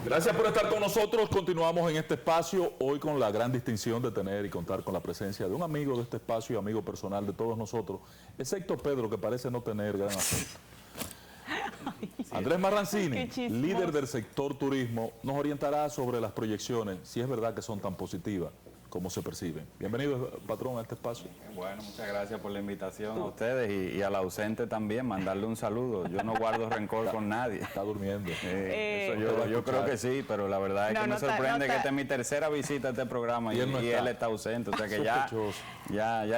Gracias por estar con nosotros. Continuamos en este espacio, hoy con la gran distinción de tener y contar con la presencia de un amigo de este espacio y amigo personal de todos nosotros, excepto Pedro, que parece no tener gran acento. Andrés Marrancini, líder del sector turismo, nos orientará sobre las proyecciones, si es verdad que son tan positivas como se perciben. Bienvenido, patrón, a este espacio. Bueno, muchas gracias por la invitación a ustedes y al ausente también, mandarle un saludo. Yo no guardo rencor con nadie. Está durmiendo. Yo creo que sí, pero la verdad es que me sorprende que esta es mi tercera visita a este programa y él está ausente. O sea que ya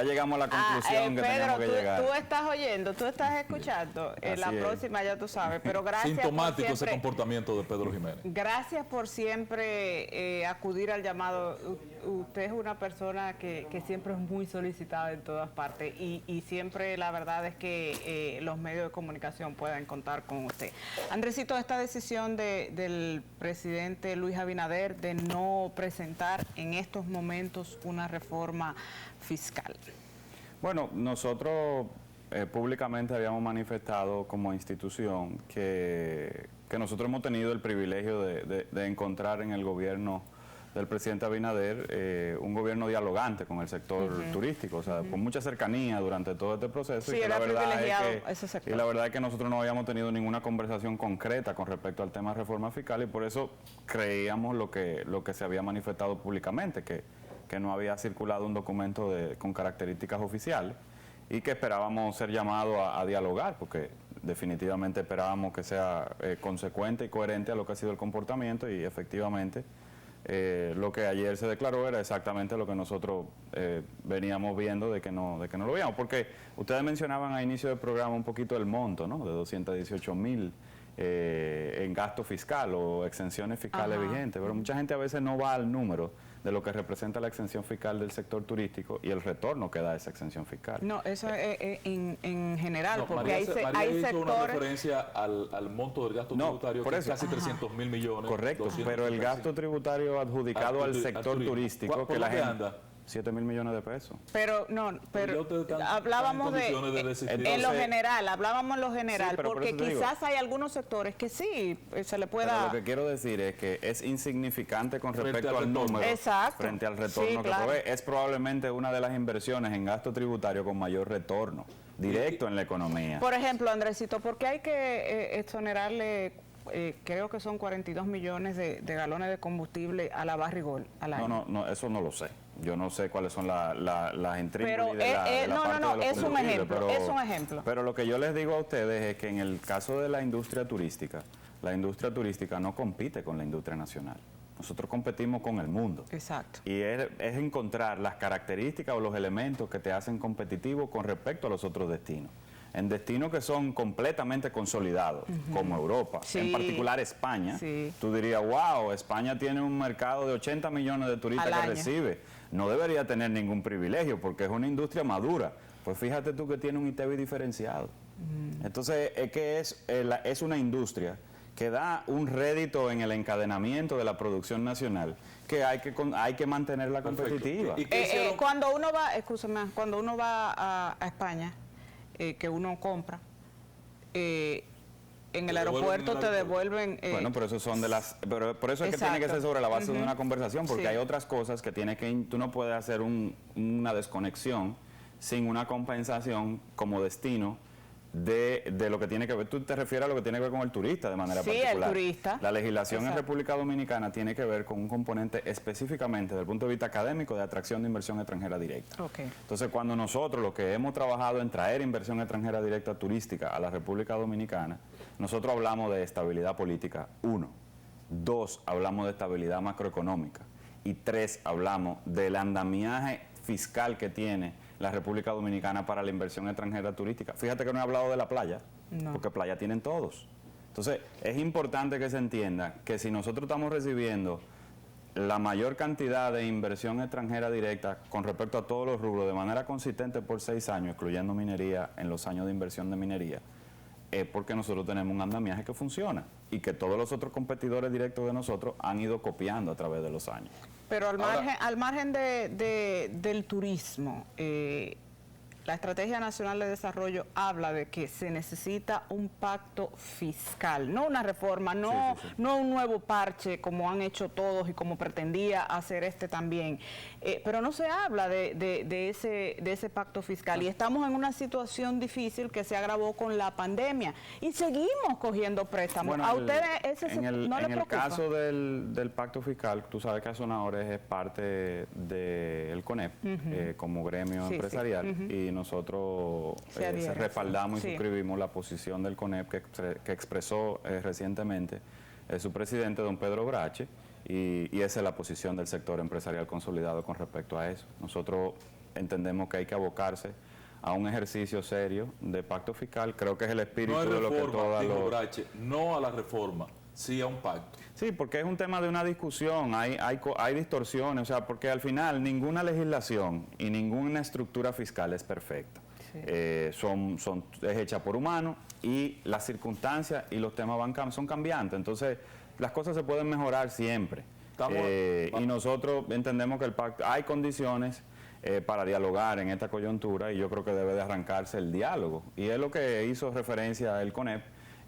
llegamos a la conclusión que teníamos que llegar. Tú estás oyendo, tú estás escuchando. La próxima ya tú sabes, pero gracias. Sintomático ese comportamiento de Pedro Jiménez. Gracias por siempre acudir al llamado. Usted es una persona que siempre es muy solicitada en todas partes y siempre la verdad es que los medios de comunicación pueden contar con usted. Andresito, esta decisión del presidente Luis Abinader de no presentar en estos momentos una reforma fiscal. Bueno, nosotros públicamente habíamos manifestado como institución que nosotros hemos tenido el privilegio de encontrar en el gobierno del presidente Abinader un gobierno dialogante con el sector turístico, o sea, con mucha cercanía durante todo este proceso. Sí, y era privilegiado ese sector. Y la verdad es que nosotros no habíamos tenido ninguna conversación concreta con respecto al tema de reforma fiscal y por eso creíamos lo que se había manifestado públicamente, que no había circulado un documento con características oficiales y que esperábamos ser llamados a dialogar, porque definitivamente esperábamos que sea consecuente y coherente a lo que ha sido el comportamiento y efectivamente lo que ayer se declaró era exactamente lo que nosotros veníamos viendo de que no lo veíamos, porque ustedes mencionaban a inicio del programa un poquito el monto, ¿no? De 218,000 en gasto fiscal o exenciones fiscales vigentes, pero mucha gente a veces no va al número de lo que representa la exención fiscal del sector turístico y el retorno que da esa exención fiscal. No, eso es en general, porque hay sectores... una referencia al monto del gasto tributario, que es casi 300,000 millones. Correcto, pero el gasto tributario adjudicado al sector turístico, que la gente anda 7,000 millones de pesos. Pero hablábamos en lo general, porque quizás hay algunos sectores que sí se le pueda... Pero lo que quiero decir es que es insignificante con respecto al número, frente al retorno que provee. Es probablemente una de las inversiones en gasto tributario con mayor retorno directo en la economía. Por ejemplo, Andresito, ¿por qué hay que exonerarle creo que son 42 millones de galones de combustible a la Barrigol al año? No, eso no lo sé. Yo no sé cuáles son las intríngulis es un ejemplo. Pero lo que yo les digo a ustedes es que en el caso de la industria turística no compite con la industria nacional. Nosotros competimos con el mundo. Exacto. Y es encontrar las características o los elementos que te hacen competitivo con respecto a los otros destinos. En destinos que son completamente consolidados, como Europa, en particular España, tú dirías, wow, España tiene un mercado de 80 millones de turistas que recibe. No debería tener ningún privilegio porque es una industria madura. Pues fíjate tú que tiene un ITEVI diferenciado. Entonces, es que es una industria que da un rédito en el encadenamiento de la producción nacional que hay que mantenerla competitiva. Cuando uno va a España, que uno compra, en el aeropuerto te devuelven... bueno, pero eso son por eso es que tiene que ser sobre la base de una conversación, porque hay otras cosas que tú no puedes hacer una desconexión sin una compensación como destino de lo que tiene que ver. Tú te refieres a lo que tiene que ver con el turista de manera particular. Sí, el turista. La legislación en República Dominicana tiene que ver con un componente específicamente desde el punto de vista académico de atracción de inversión extranjera directa. Entonces, cuando nosotros lo que hemos trabajado en traer inversión extranjera directa turística a la República Dominicana, nosotros hablamos de estabilidad política, 1. 2, hablamos de estabilidad macroeconómica. Y 3, hablamos del andamiaje fiscal que tiene la República Dominicana para la inversión extranjera turística. Fíjate que no he hablado de la playa, porque playa tienen todos. Entonces, es importante que se entienda que si nosotros estamos recibiendo la mayor cantidad de inversión extranjera directa con respecto a todos los rubros de manera consistente por 6 años, excluyendo minería en los años de inversión de minería, es porque nosotros tenemos un andamiaje que funciona y que todos los otros competidores directos de nosotros han ido copiando a través de los años. Pero al margen del turismo, la Estrategia Nacional de Desarrollo habla de que se necesita un pacto fiscal, no una reforma, no un nuevo parche como han hecho todos y como pretendía hacer este también. Pero no se habla de ese pacto fiscal y estamos en una situación difícil que se agravó con la pandemia y seguimos cogiendo préstamos. Bueno, ¿A ustedes ese no le preocupa? En el caso del pacto fiscal, tú sabes que Azonadores es parte del CONEP como gremio empresarial y nosotros respaldamos y suscribimos la posición del CONEP que expresó recientemente su presidente, don Pedro Brache, y esa es la posición del sector empresarial consolidado con respecto a eso. Nosotros entendemos que hay que abocarse a un ejercicio serio de pacto fiscal. Creo que es el espíritu de lo que todas los... Brache, no a la reforma, sí a un pacto. Sí, porque es un tema de una discusión, hay distorsiones, o sea, porque al final ninguna legislación y ninguna estructura fiscal es perfecta. Sí. Es hecha por humanos y las circunstancias y los temas son cambiantes, entonces las cosas se pueden mejorar siempre. Y nosotros entendemos que el pacto, hay condiciones para dialogar en esta coyuntura y yo creo que debe de arrancarse el diálogo. Y es lo que hizo referencia el CONEP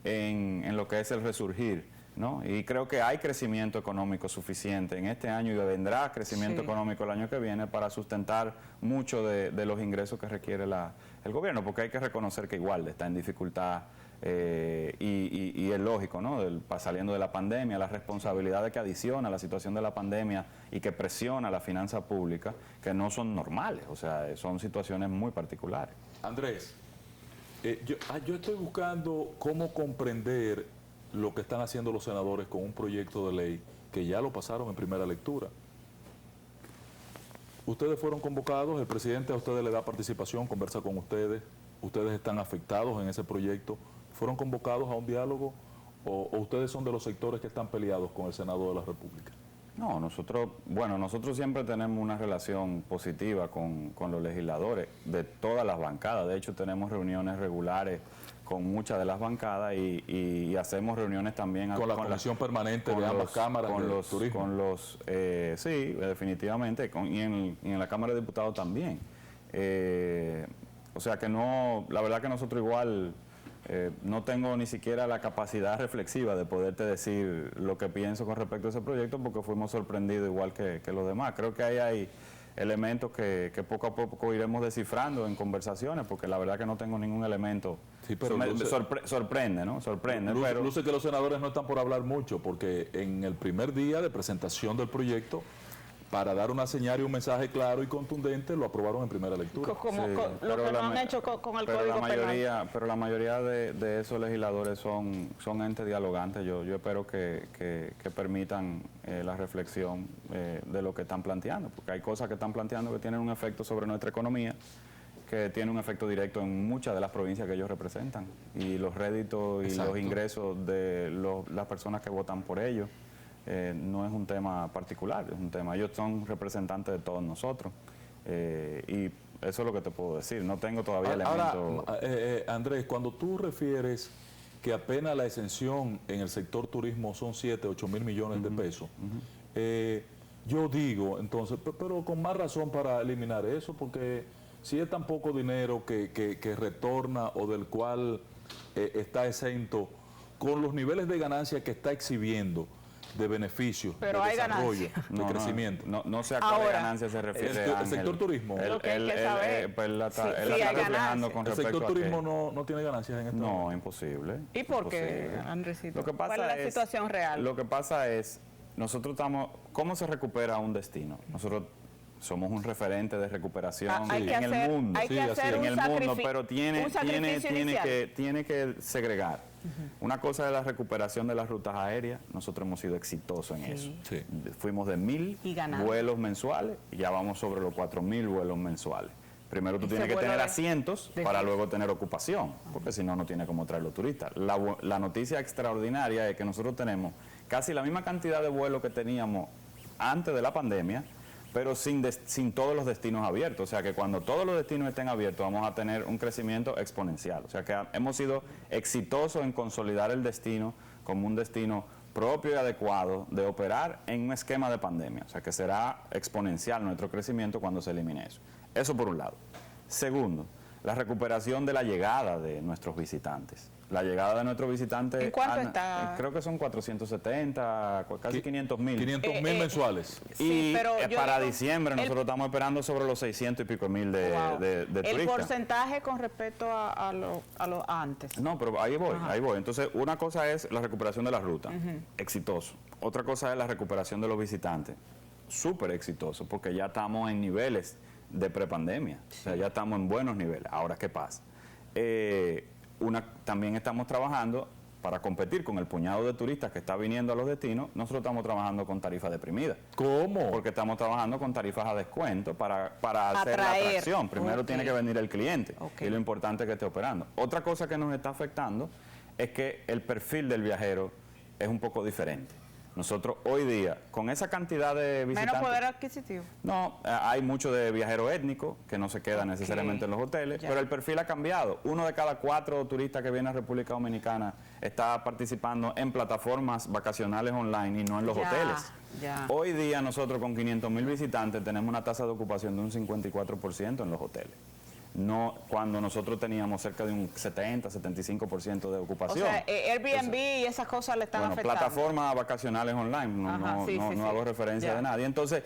en lo que es el resurgir, ¿no? Y creo que hay crecimiento económico suficiente en este año y vendrá crecimiento económico el año que viene para sustentar mucho de los ingresos que requiere el gobierno, porque hay que reconocer que igual está en dificultad y es lógico, ¿no? Saliendo de la pandemia, las responsabilidades que adiciona la situación de la pandemia y que presiona la finanza pública, que no son normales, o sea, son situaciones muy particulares. Andrés, yo estoy buscando cómo comprender lo que están haciendo los senadores con un proyecto de ley que ya lo pasaron en primera lectura. Ustedes fueron convocados, el presidente a ustedes le da participación, conversa con ustedes están afectados en ese proyecto. ¿Fueron convocados a un diálogo o ustedes son de los sectores que están peleados con el Senado de la República? No, nosotros siempre tenemos una relación positiva con los legisladores de todas las bancadas. De hecho, tenemos reuniones regulares con muchas de las bancadas y hacemos reuniones también con la comisión permanente de ambas cámaras de turismo. Sí, definitivamente, y en la Cámara de Diputados también. O sea que no, la verdad que nosotros igual no tengo ni siquiera la capacidad reflexiva de poderte decir lo que pienso con respecto a ese proyecto porque fuimos sorprendidos igual que los demás. Creo que ahí hay elementos que poco a poco iremos descifrando en conversaciones porque la verdad que no tengo ningún elemento. Sí, pero sorprende, ¿no? Sorprende. Luce que los senadores no están por hablar mucho porque en el primer día de presentación del proyecto, para dar una señal y un mensaje claro y contundente, lo aprobaron en primera lectura. Lo que no han hecho con el Código Penal. Pero la mayoría de esos legisladores son entes dialogantes. Yo espero que permitan la reflexión de lo que están planteando, porque hay cosas que están planteando que tienen un efecto sobre nuestra economía, que tiene un efecto directo en muchas de las provincias que ellos representan, y los réditos y los ingresos de las personas que votan por ellos. No es un tema particular, es un tema, ellos son representantes de todos nosotros y eso es lo que te puedo decir, no tengo todavía elementos. Andrés, cuando tú refieres que apenas la exención en el sector turismo son 7, 8 mil millones de pesos, yo digo entonces, pero con más razón para eliminar eso, porque si es tan poco dinero que retorna o del cual está exento, con los niveles de ganancia que está exhibiendo, de beneficios, de desarrollo, de crecimiento. No sé a cuál ganancia se refiere. El sector turismo. Él está reflejando con respecto a ¿El sector turismo no tiene ganancias en esto? No, imposible. ¿Y por qué, Andresito? ¿Cuál es la situación real? Lo que pasa es, nosotros estamos, ¿cómo se recupera un destino? Nosotros somos un referente de recuperación en el mundo. Hay que hacer en el mundo, pero tiene que segregar. Una cosa es la recuperación de las rutas aéreas, nosotros hemos sido exitosos en eso. Sí. Fuimos de 1.000 vuelos mensuales y ya vamos sobre los 4.000 vuelos mensuales. Primero tú tienes que tener asientos para luego tener ocupación, porque si no, no tiene cómo traer los turistas. La noticia extraordinaria es que nosotros tenemos casi la misma cantidad de vuelos que teníamos antes de la pandemia, pero sin todos los destinos abiertos. O sea que cuando todos los destinos estén abiertos vamos a tener un crecimiento exponencial. O sea que hemos sido exitosos en consolidar el destino como un destino propio y adecuado de operar en un esquema de pandemia. O sea que será exponencial nuestro crecimiento cuando se elimine eso. Eso por un lado. Segundo, la recuperación de la llegada de nuestros visitantes. La llegada de nuestros visitantes... ¿En cuánto está? Creo que son 470, casi 500.000. 500.000 mensuales. Y pero para diciembre nosotros estamos esperando sobre los 600 y pico mil de turistas. ¿El porcentaje con respecto a lo antes? No, pero ahí voy. Entonces, una cosa es la recuperación de la ruta, exitoso. Otra cosa es la recuperación de los visitantes, súper exitoso, porque ya estamos en niveles de prepandemia, o sea, ya estamos en buenos niveles. Ahora, ¿qué pasa? También estamos trabajando para competir con el puñado de turistas que está viniendo a los destinos. Nosotros estamos trabajando con tarifas deprimidas. ¿Cómo? Porque estamos trabajando con tarifas a descuento para hacer la atracción. Primero tiene que venir el cliente y lo importante es que esté operando. Otra cosa que nos está afectando es que el perfil del viajero es un poco diferente. Nosotros hoy día, con esa cantidad de visitantes... ¿Menos poder adquisitivo? No, hay mucho de viajero étnico que no se queda necesariamente en los hoteles, pero el perfil ha cambiado. 1 de cada 4 turistas que viene a República Dominicana está participando en plataformas vacacionales online y no en los hoteles. Hoy día nosotros con 500.000 visitantes tenemos una tasa de ocupación de un 54% en los hoteles. No, cuando nosotros teníamos cerca de un 70-75% de ocupación. O sea, Airbnb y esas cosas le están afectando. Plataformas vacacionales online, no hago referencia de nadie. Entonces,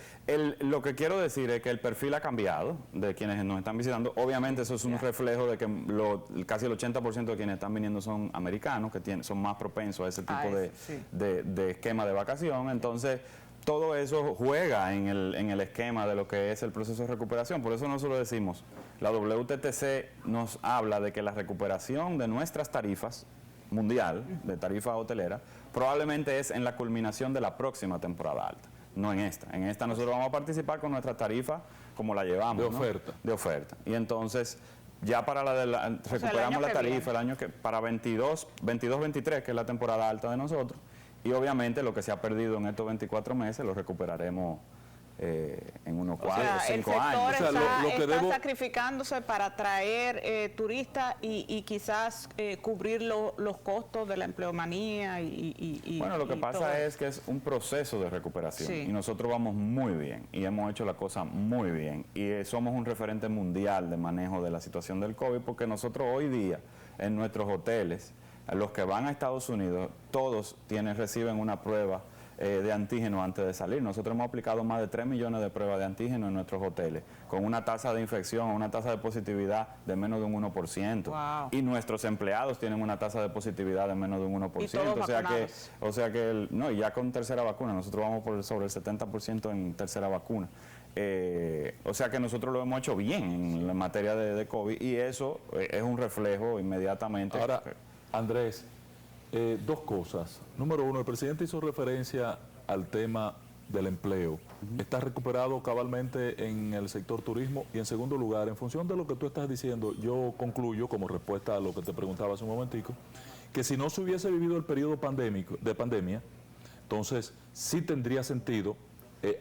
lo que quiero decir es que el perfil ha cambiado de quienes nos están visitando. Obviamente eso es un reflejo de que casi el 80% de quienes están viniendo son americanos, que son más propensos a ese tipo de esquema de vacación. Entonces, todo eso juega en el esquema de lo que es el proceso de recuperación. Por eso nosotros decimos, la WTTC nos habla de que la recuperación de nuestras tarifas mundial, de tarifa hotelera, probablemente es en la culminación de la próxima temporada alta, no en esta. En esta nosotros vamos a participar con nuestra tarifa como la llevamos. De oferta. De oferta. Y entonces, ya para recuperamos la tarifa el año que para 22-23, que es la temporada alta de nosotros. Y obviamente lo que se ha perdido en estos 24 meses lo recuperaremos en unos 4 o 5 años. El sector está sacrificándose para traer turistas y quizás cubrir los costos de la empleomanía Bueno, lo que pasa es que es un proceso de recuperación y nosotros vamos muy bien y hemos hecho la cosa muy bien y somos un referente mundial de manejo de la situación del COVID porque nosotros hoy día en nuestros hoteles, los que van a Estados Unidos, todos reciben una prueba de antígeno antes de salir. Nosotros hemos aplicado más de 3 millones de pruebas de antígeno en nuestros hoteles, con una tasa de infección, una tasa de positividad de menos de un 1%. Wow. Y nuestros empleados tienen una tasa de positividad de menos de un 1%. O sea que y ya con tercera vacuna, nosotros vamos por sobre el 70% en tercera vacuna. O sea que nosotros lo hemos hecho bien en la materia de COVID y eso es un reflejo inmediatamente. Ahora, Andrés, dos cosas. Número uno, el presidente hizo referencia al tema del empleo. ¿Está recuperado cabalmente en el sector turismo? Y en segundo lugar, en función de lo que tú estás diciendo, yo concluyo, como respuesta a lo que te preguntaba hace un momentico, que si no se hubiese vivido el periodo de pandemia, entonces sí tendría sentido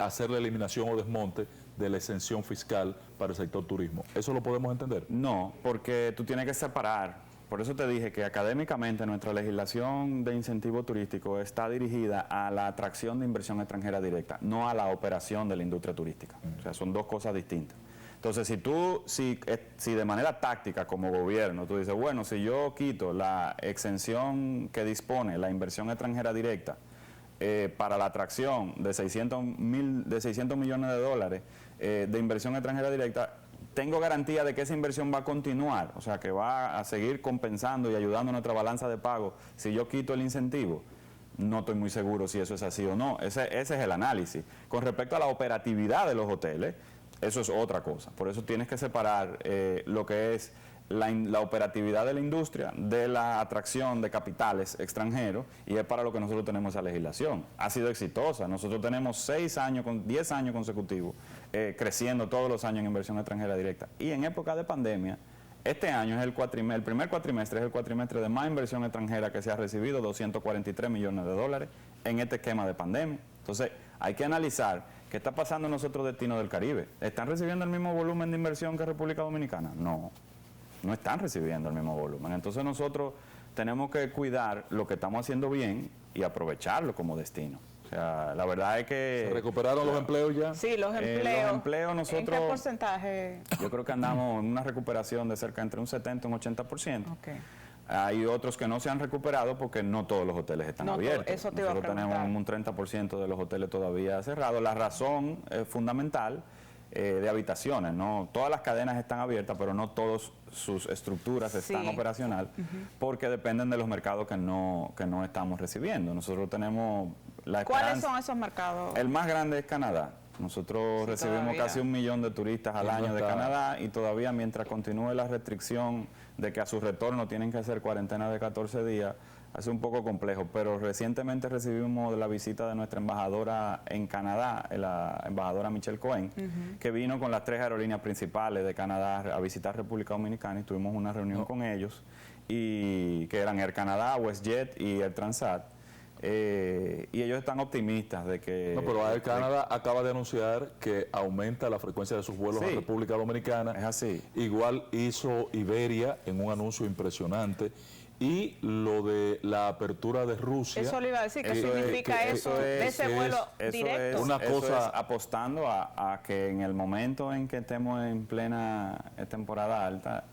hacer la eliminación o desmonte de la exención fiscal para el sector turismo. ¿Eso lo podemos entender? No, porque tú tienes que separar. Por eso te dije que académicamente nuestra legislación de incentivo turístico está dirigida a la atracción de inversión extranjera directa, no a la operación de la industria turística. O sea, son dos cosas distintas. Entonces, si de manera táctica como gobierno tú dices, bueno, si yo quito la exención que dispone la inversión extranjera directa para la atracción de 600 millones de dólares de inversión extranjera directa, tengo garantía de que esa inversión va a continuar, o sea, que va a seguir compensando y ayudando a nuestra balanza de pago si yo quito el incentivo. No estoy muy seguro si eso es así o no. Ese es el análisis. Con respecto a la operatividad de los hoteles, eso es otra cosa. Por eso tienes que separar lo que es la operatividad de la industria de la atracción de capitales extranjeros, y es para lo que nosotros tenemos esa legislación. Ha sido exitosa. Nosotros tenemos 10 años consecutivos creciendo todos los años en inversión extranjera directa. Y en época de pandemia, este año es el primer cuatrimestre es el cuatrimestre de más inversión extranjera que se ha recibido, 243 millones de dólares en este esquema de pandemia. Entonces, hay que analizar qué está pasando en los otros destinos del Caribe. ¿Están recibiendo el mismo volumen de inversión que República Dominicana? No. No están recibiendo el mismo volumen. Entonces nosotros tenemos que cuidar lo que estamos haciendo bien y aprovecharlo como destino. O sea, la verdad es que... ¿Se recuperaron los empleos ya? Sí, los empleos. Los empleos nosotros... ¿En qué porcentaje? Yo creo que andamos en una recuperación de cerca entre un 70 y un 80%. Okay. Hay otros que no se han recuperado porque no todos los hoteles están abiertos. Eso te iba a Nosotros tenemos un 30% de los hoteles todavía cerrados. La razón fundamental de habitaciones, no todas las cadenas están abiertas, pero no todas sus estructuras están operacional, porque dependen de los mercados que no estamos recibiendo. Nosotros tenemos la ¿Cuáles son esos mercados? El más grande es Canadá. Nosotros recibimos todavía casi 1 millón de turistas al año de Canadá, y todavía mientras continúe la restricción de que a su retorno tienen que hacer cuarentena de 14 días, hace un poco complejo, pero recientemente recibimos la visita de nuestra embajadora en Canadá, la embajadora Michelle Cohen, que vino con las 3 aerolíneas principales de Canadá a visitar República Dominicana, y tuvimos una reunión con ellos, y que eran Air Canada, WestJet y Air Transat. Y ellos están optimistas de que... No, pero Air Canada acaba de anunciar que aumenta la frecuencia de sus vuelos a República Dominicana. Es así. Igual hizo Iberia en un anuncio impresionante. Y lo de la apertura de Rusia... Eso le iba a decir, ¿qué significa eso de ese vuelo directo? Una cosa, apostando a que en el momento en que estemos en plena temporada alta,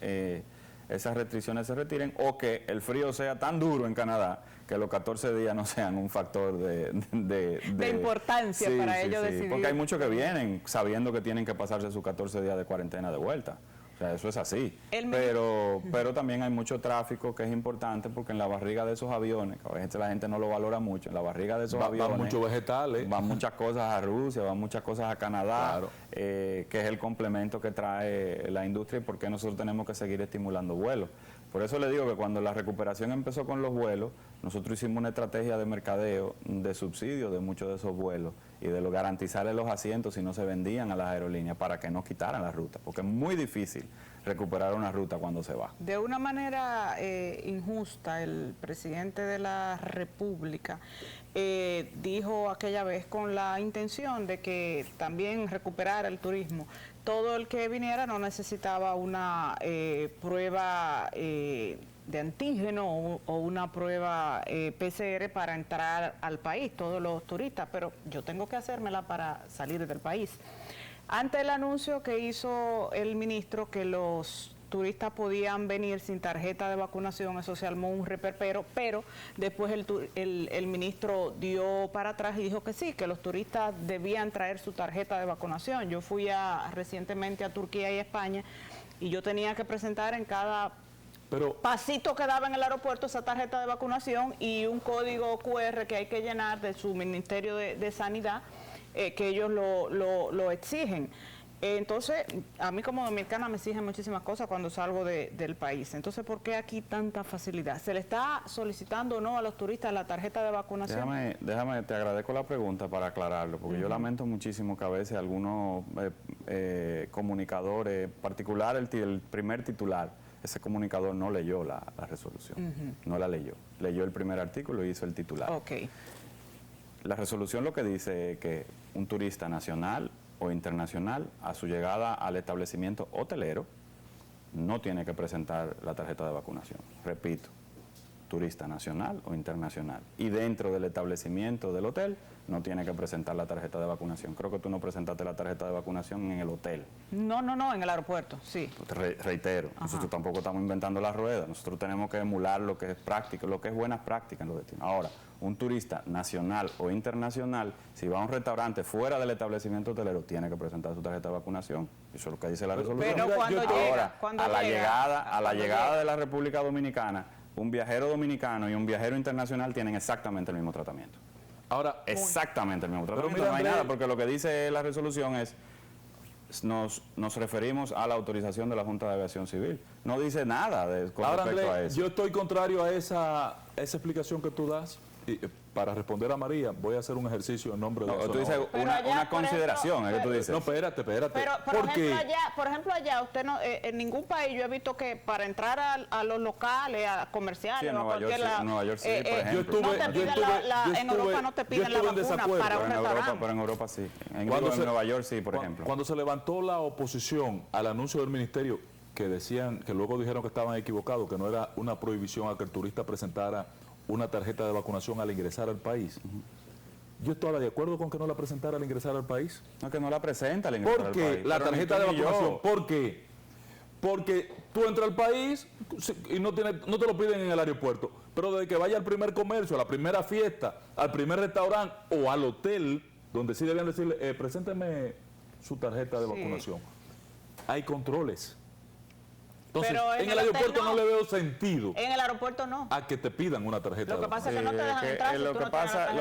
esas restricciones se retiren, o que el frío sea tan duro en Canadá que los 14 días no sean un factor de importancia para ellos decidir. Porque hay muchos que vienen sabiendo que tienen que pasarse sus 14 días de cuarentena de vuelta. O sea, eso es así. Pero también hay mucho tráfico que es importante, porque en la barriga de esos aviones, que a veces la gente no lo valora mucho, en la barriga de esos aviones... Van muchos vegetales. Van muchas cosas a Rusia, van muchas cosas a Canadá, que es el complemento que trae la industria, y por qué nosotros tenemos que seguir estimulando vuelos. Por eso le digo que cuando la recuperación empezó con los vuelos, nosotros hicimos una estrategia de mercadeo, de subsidio de muchos de esos vuelos, y de garantizarle los asientos si no se vendían a las aerolíneas, para que no quitaran la ruta, porque es muy difícil recuperar una ruta cuando se va. De una manera injusta, el presidente de la República dijo aquella vez, con la intención de que también recuperar el turismo, todo el que viniera no necesitaba una prueba de antígeno o una prueba PCR para entrar al país, todos los turistas, pero yo tengo que hacérmela para salir del país. Ante el anuncio que hizo el ministro que los turistas podían venir sin tarjeta de vacunación, eso se armó un reperpero, pero después el ministro dio para atrás y dijo que sí, que los turistas debían traer su tarjeta de vacunación. Yo fui recientemente a Turquía y España, y yo tenía que presentar en cada pasito que daba en el aeropuerto esa tarjeta de vacunación y un código QR que hay que llenar de su Ministerio de Sanidad, que ellos lo exigen. Entonces, a mí como dominicana me exigen muchísimas cosas cuando salgo del país. Entonces, ¿por qué aquí tanta facilidad? ¿Se le está solicitando o no a los turistas la tarjeta de vacunación? Déjame, te agradezco la pregunta para aclararlo, porque yo lamento muchísimo que a veces algunos comunicadores, en particular el primer titular, ese comunicador no leyó la resolución, no la leyó. Leyó el primer artículo y hizo el titular. La resolución lo que dice es que un turista nacional o internacional, a su llegada al establecimiento hotelero, no tiene que presentar la tarjeta de vacunación. Repito, turista nacional o internacional. Y dentro del establecimiento del hotel, no tiene que presentar la tarjeta de vacunación. Creo que tú no presentaste la tarjeta de vacunación en el hotel. No, en el aeropuerto, sí. Reitero, nosotros tampoco estamos inventando la rueda. Nosotros tenemos que emular lo que es práctica, lo que es buenas prácticas en los destinos. Ahora, un turista nacional o internacional, si va a un restaurante fuera del establecimiento hotelero, tiene que presentar su tarjeta de vacunación. Eso es lo que dice la resolución. Pero a la llegada de la República Dominicana, un viajero dominicano y un viajero internacional tienen exactamente el mismo tratamiento. Ahora, exactamente el mismo tratamiento. Mira, no hay nada, porque lo que dice la resolución es, nos referimos a la autorización de la Junta de Aviación Civil. No dice nada con respecto a eso. Yo estoy contrario a esa explicación que tú das. Y para responder a María, voy a hacer un ejercicio en nombre de... Tú dices una consideración, es que tú dices. No, espérate. Pero, por ejemplo, allá, usted no, en ningún país yo he visto que para entrar a los locales, a comerciales, sí, a cualquier lado... En Nueva York sí, por ejemplo. En Europa no te piden la vacuna para un restaurante. Pero en Europa sí. En Nueva York sí, por ejemplo. Cuando se levantó la oposición al anuncio del ministerio, que decían, que luego dijeron que estaban equivocados, que no era una prohibición a que el turista presentara una tarjeta de vacunación al ingresar al país. Yo estaba de acuerdo con que no la presentara al ingresar al país. No, que no la presenta al ingresar al país. Porque la tarjeta de vacunación, ¿por qué? Porque tú entras al país y no te lo piden en el aeropuerto, pero desde que vaya al primer comercio, a la primera fiesta, al primer restaurante o al hotel, donde sí debían decirle, presénteme su tarjeta de vacunación. Hay controles. Entonces, pero en el aeropuerto no le veo sentido. En el aeropuerto no. A que te pidan una tarjeta. Lo que pasa es que no te dejan entrar. Lo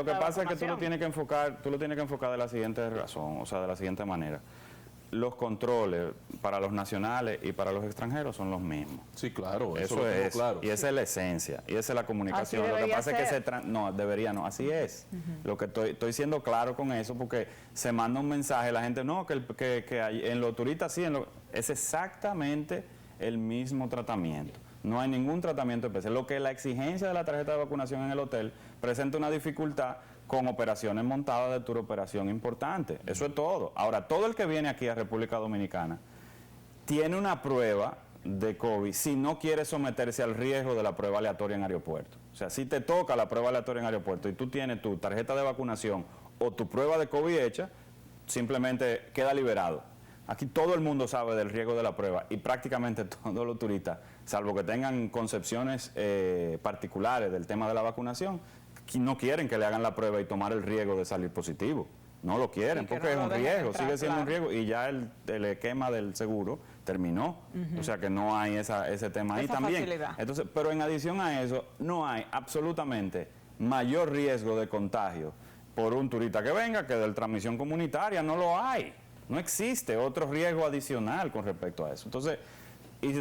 que pasa es que tú lo tienes que enfocar de la siguiente razón, o sea, de la siguiente manera. Los controles para los nacionales y para los extranjeros son los mismos. Sí, claro, eso es claro. Y esa es la esencia, y esa es la comunicación. Lo que pasa es que no, debería no, así es. Lo que estoy siendo claro con eso, porque se manda un mensaje, la gente, no, que en los turistas sí, es exactamente el mismo tratamiento. No hay ningún tratamiento especial. Lo que la exigencia de la tarjeta de vacunación en el hotel presenta una dificultad con operaciones montadas de turoperación importante. Eso es todo. Ahora, todo el que viene aquí a República Dominicana tiene una prueba de COVID si no quiere someterse al riesgo de la prueba aleatoria en aeropuerto. O sea, si te toca la prueba aleatoria en aeropuerto y tú tienes tu tarjeta de vacunación o tu prueba de COVID hecha, simplemente queda liberado. Aquí todo el mundo sabe del riesgo de la prueba y prácticamente todos los turistas, salvo que tengan concepciones particulares del tema de la vacunación, no quieren que le hagan la prueba y tomar el riesgo de salir positivo. No lo quieren porque es un riesgo, sigue siendo un riesgo y ya el esquema del seguro terminó. O sea que no hay ese tema ahí también. Entonces, pero en adición a eso, no hay absolutamente mayor riesgo de contagio por un turista que venga que de transmisión comunitaria. No lo hay. No existe otro riesgo adicional con respecto a eso. Entonces, y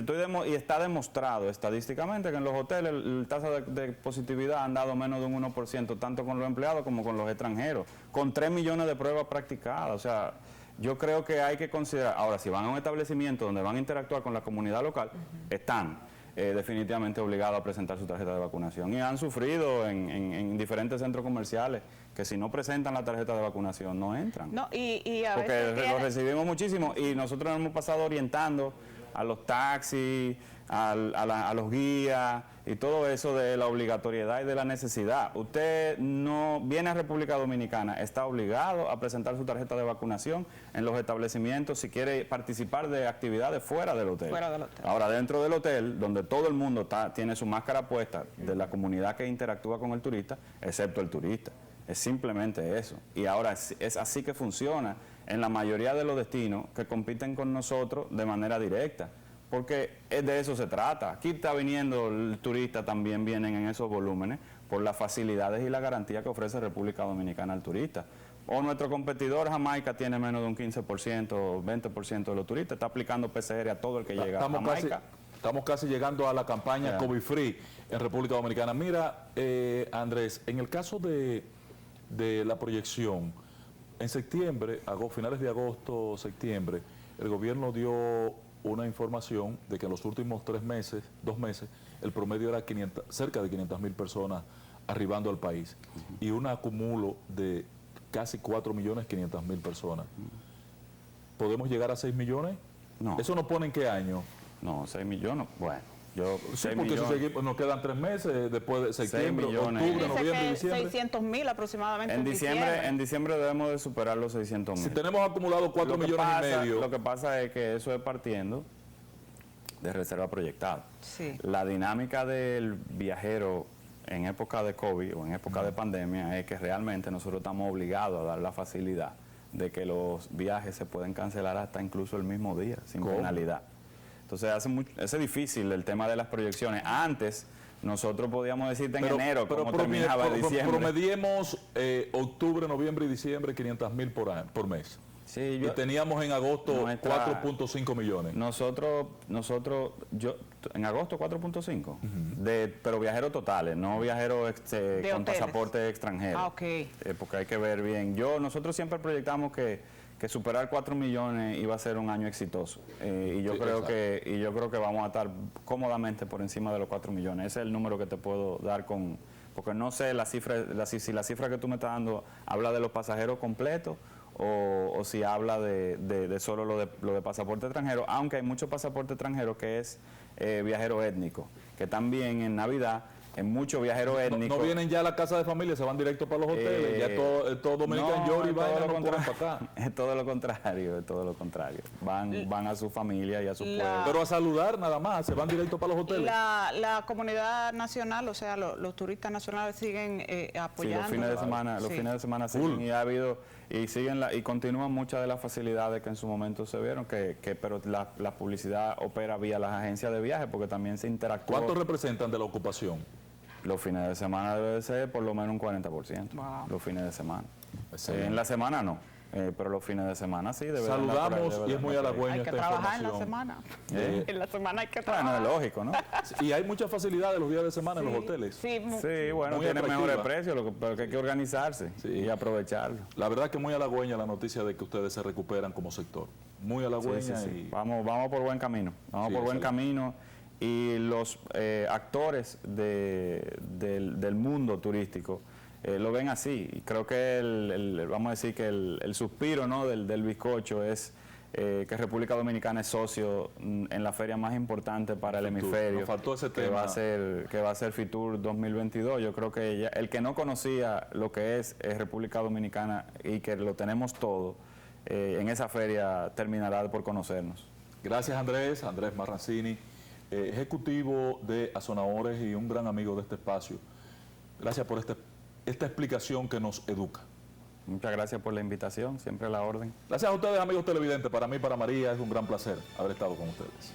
está demostrado estadísticamente que en los hoteles la tasa de positividad han dado menos de un 1%, tanto con los empleados como con los extranjeros, con 3 millones de pruebas practicadas. O sea, yo creo que hay que considerar, ahora si van a un establecimiento donde van a interactuar con la comunidad local, están definitivamente obligados a presentar su tarjeta de vacunación. Y han sufrido en diferentes centros comerciales que si no presentan la tarjeta de vacunación no entran. No, y a porque veces lo recibimos muchísimo y nosotros nos hemos pasado orientando a los taxis, a los guías y todo eso de la obligatoriedad y de la necesidad. Usted no viene a República Dominicana, está obligado a presentar su tarjeta de vacunación en los establecimientos si quiere participar de actividades fuera del hotel. Ahora, dentro del hotel, donde todo el mundo tiene su máscara puesta de la comunidad que interactúa con el turista, excepto el turista. Es simplemente eso. Y ahora es así que funciona en la mayoría de los destinos que compiten con nosotros de manera directa, porque de eso se trata. Aquí está viniendo el turista, también vienen en esos volúmenes por las facilidades y la garantía que ofrece República Dominicana al turista. O nuestro competidor Jamaica tiene menos de un 15% o 20% de los turistas, está aplicando PCR a todo el que llega a Jamaica. Estamos casi llegando a la campaña COVID Free en República Dominicana. Mira, Andrés, en el caso de la proyección, en septiembre, finales de agosto, septiembre, el gobierno dio una información de que en los últimos 2 meses, el promedio era cerca de 500.000 personas arribando al país y un acumulo de casi 4.500.000 personas. ¿Podemos llegar a 6 millones? No. ¿Eso nos pone en qué año? No, 6 millones, bueno. Sí, porque nos quedan 3 meses después de septiembre, octubre, noviembre y diciembre. 600.000 aproximadamente en diciembre debemos de superar los 600.000. Si tenemos acumulado 4 millones y medio. Lo que pasa es que eso es partiendo de reserva proyectada. Sí. La dinámica del viajero en época de COVID o en época de pandemia es que realmente nosotros estamos obligados a dar la facilidad de que los viajes se pueden cancelar hasta incluso el mismo día, sin penalidad. Entonces hace difícil el tema de las proyecciones. Antes nosotros podíamos decirte en enero cómo terminaba diciembre. Promediemos octubre, noviembre y diciembre 500.000 por mes. Sí, y teníamos en agosto 4.5 millones. Nosotros en agosto 4.5, pero viajeros totales, no viajeros con pasaporte extranjero. Ah, ok. Porque hay que ver bien. Nosotros siempre proyectamos que superar 4 millones iba a ser un año exitoso. Y yo creo que vamos a estar cómodamente por encima de los 4 millones. Ese es el número que te puedo dar porque no sé si la cifra que tú me estás dando habla de los pasajeros completos o si habla de solo lo de pasaporte extranjero, aunque hay mucho pasaporte extranjero que es viajero étnico, que también en Navidad en muchos viajeros étnicos. No vienen ya a la casa de familia, se van directo para los hoteles, ya todo Dominican York y vaina no corren para acá. Es todo lo contrario, es todo lo contrario. Van a su familia y a su pueblo. Pero a saludar nada más, se van directo para los hoteles. La comunidad nacional, o sea, los turistas nacionales siguen apoyando. Sí, los fines de semana siguen y ha habido y siguen y continúan muchas de las facilidades que en su momento se vieron, pero la publicidad opera vía las agencias de viaje porque también se interactúa. ¿Cuántos representan de la ocupación? Los fines de semana debe ser por lo menos un 40%. Wow. Los fines de semana. En la semana no. Pero los fines de semana sí. Saludamos y es muy halagüeño esta información. Hay que trabajar en la semana. En la semana hay que trabajar. Bueno, es lógico, ¿no? Y hay muchas facilidades los días de semana en los hoteles. Sí, bueno, tiene mejores precios, pero que hay que organizarse y aprovecharlo. La verdad que muy halagüeña la noticia de que ustedes se recuperan como sector. Muy halagüeña. Y... Vamos por buen camino. Vamos por buen camino. Y los actores del mundo turístico lo ven así. Y creo que vamos a decir que el suspiro, ¿no?, del bizcocho es que República Dominicana es socio en la feria más importante para el hemisferio. Nos faltó ese que tema. Va a ser Fitur 2022. Yo creo que el que no conocía lo que es República Dominicana y que lo tenemos todo, en esa feria terminará por conocernos. Gracias, Andrés Marrancini, ejecutivo de Azonadores y un gran amigo de este espacio. Gracias por esta explicación que nos educa. Muchas gracias por la invitación, siempre a la orden. Gracias a ustedes, amigos televidentes. Para mí, para María, es un gran placer haber estado con ustedes.